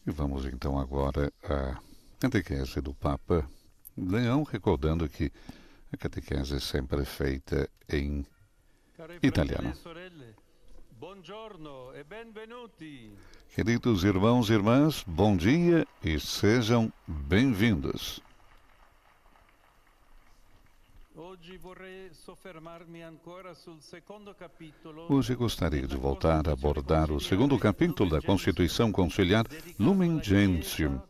E vamos então agora à catequese do Papa Leão, recordando que a catequese é sempre feita em italiano. Queridos irmãos e irmãs, bom dia e sejam bem-vindos. Hoje gostaria de voltar a abordar o segundo capítulo da Constituição Conciliar Lumen Gentium,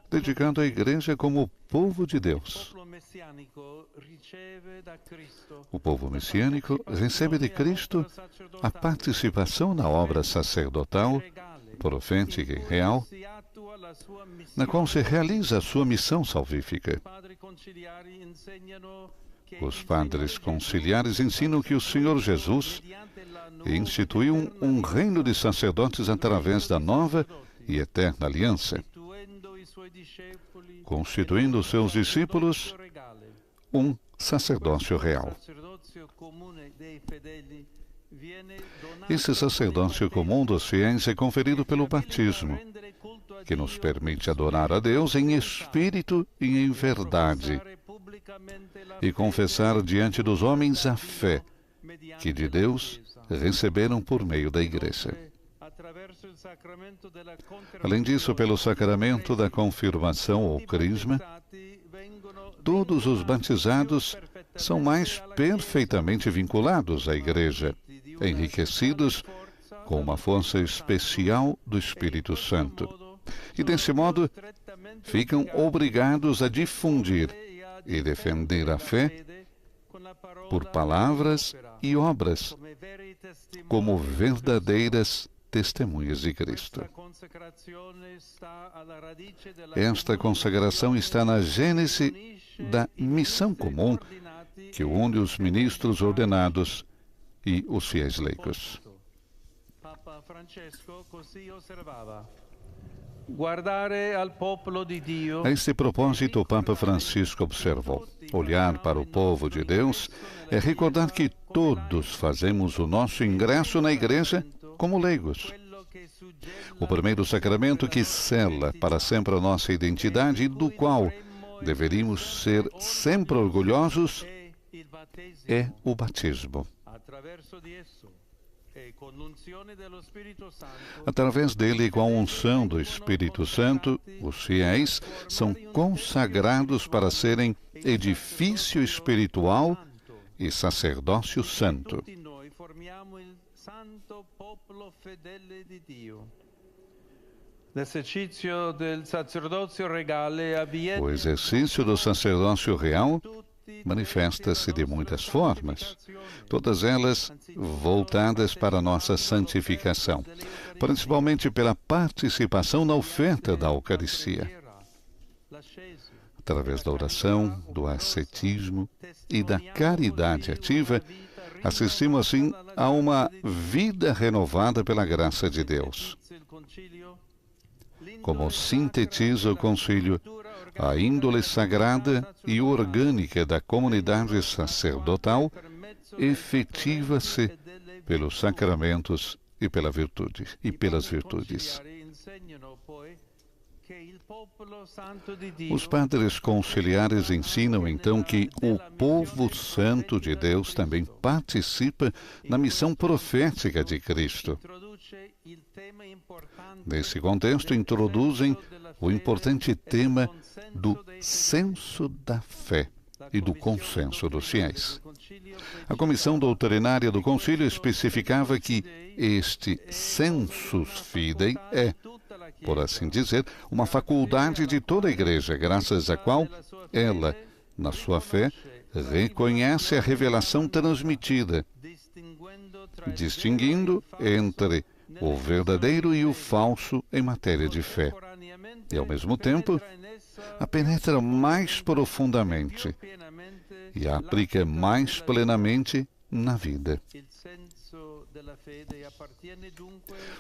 dedicado à Igreja como povo de Deus. O povo messiânico recebe de Cristo a participação na obra sacerdotal, profética e real, na qual se realiza a sua missão salvífica. Os padres conciliares ensinam que o Senhor Jesus instituiu um reino de sacerdotes através da nova e eterna aliança, constituindo os seus discípulos um sacerdócio real. Esse sacerdócio comum dos fiéis é conferido pelo batismo, que nos permite adorar a Deus em espírito e em verdade, e confessar diante dos homens a fé que de Deus receberam por meio da Igreja. Além disso, pelo sacramento da confirmação ou crisma, todos os batizados são mais perfeitamente vinculados à Igreja, enriquecidos com uma força especial do Espírito Santo. E, desse modo, ficam obrigados a difundir e defender a fé por palavras e obras, como verdadeiras testemunhas de Cristo. Esta consagração está na gênese da missão comum que une os ministros ordenados e os fiéis leigos. A este propósito, o Papa Francisco observou: olhar para o povo de Deus é recordar que todos fazemos o nosso ingresso na Igreja como leigos. O primeiro sacramento que sela para sempre a nossa identidade e do qual deveríamos ser sempre orgulhosos é o batismo. Através dele e com a unção do Espírito Santo, os fiéis são consagrados para serem edifício espiritual e sacerdócio santo. O exercício do sacerdócio real manifesta-se de muitas formas, todas elas voltadas para a nossa santificação, principalmente pela participação na oferta da Eucaristia. Através da oração, do ascetismo e da caridade ativa, assistimos assim a uma vida renovada pela graça de Deus. Como sintetiza o concílio, a índole sagrada e orgânica da comunidade sacerdotal efetiva-se pelos sacramentos e pelas virtudes. Os padres conciliares ensinam então que o povo santo de Deus também participa na missão profética de Cristo. Nesse contexto, introduzem o importante tema do senso da fé e do consenso dos fiéis. A comissão doutrinária do concílio especificava que este sensus fidei é, por assim dizer, uma faculdade de toda a Igreja, graças à qual ela, na sua fé, reconhece a revelação transmitida, distinguindo entre o verdadeiro e o falso em matéria de fé, e, ao mesmo tempo, a penetra mais profundamente e a aplica mais plenamente na vida.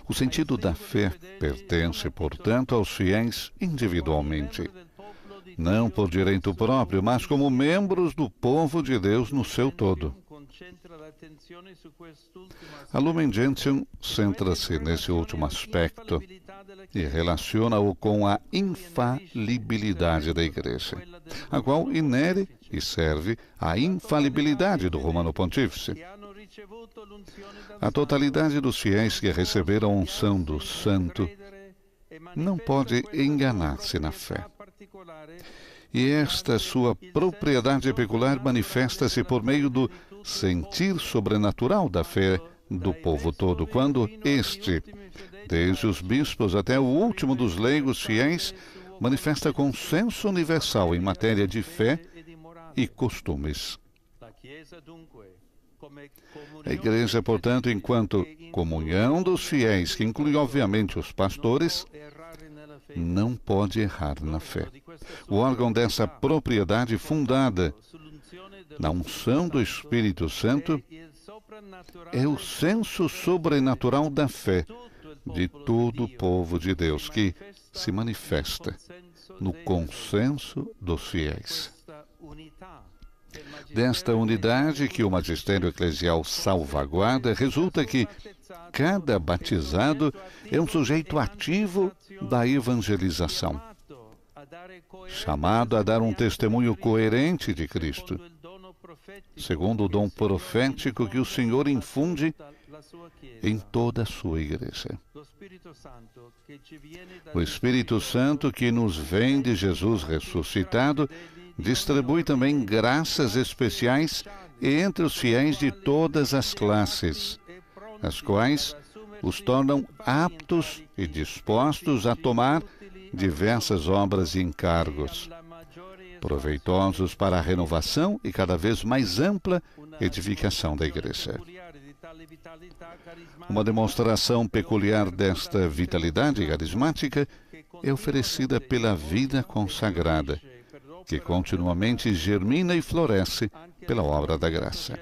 O sentido da fé pertence, portanto, aos fiéis individualmente, não por direito próprio, mas como membros do povo de Deus no seu todo. A Lumen Gentium centra-se nesse último aspecto, e relaciona-o com a infalibilidade da Igreja, a qual inere e serve à infalibilidade do Romano Pontífice. A totalidade dos fiéis que receberam a unção do Santo não pode enganar-se na fé. E esta sua propriedade peculiar manifesta-se por meio do sentir sobrenatural da fé do povo todo, quando este, desde os bispos até o último dos leigos fiéis, manifesta consenso universal em matéria de fé e costumes. A Igreja, portanto, enquanto comunhão dos fiéis, que inclui obviamente os pastores, não pode errar na fé. O órgão dessa propriedade fundada na unção do Espírito Santo é o senso sobrenatural da fé de todo o povo de Deus, que se manifesta no consenso dos fiéis. Desta unidade que o magistério eclesial salvaguarda, resulta que cada batizado é um sujeito ativo da evangelização, chamado a dar um testemunho coerente de Cristo, segundo o dom profético que o Senhor infunde em toda a sua Igreja. O Espírito Santo que nos vem de Jesus ressuscitado distribui também graças especiais entre os fiéis de todas as classes, as quais os tornam aptos e dispostos a tomar diversas obras e encargos, proveitosos para a renovação e cada vez mais ampla edificação da Igreja. Uma demonstração peculiar desta vitalidade carismática é oferecida pela vida consagrada, que continuamente germina e floresce pela obra da graça.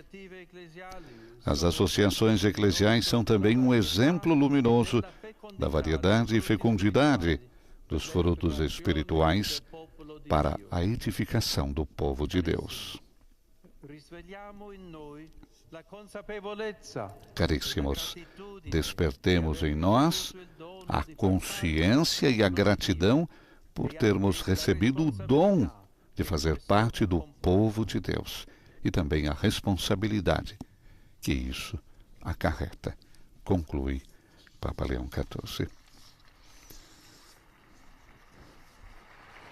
As associações eclesiais são também um exemplo luminoso da variedade e fecundidade dos frutos espirituais para a edificação do povo de Deus. Caríssimos, despertemos em nós a consciência e a gratidão por termos recebido o dom de fazer parte do povo de Deus e também a responsabilidade que isso acarreta, conclui Papa Leão XIV.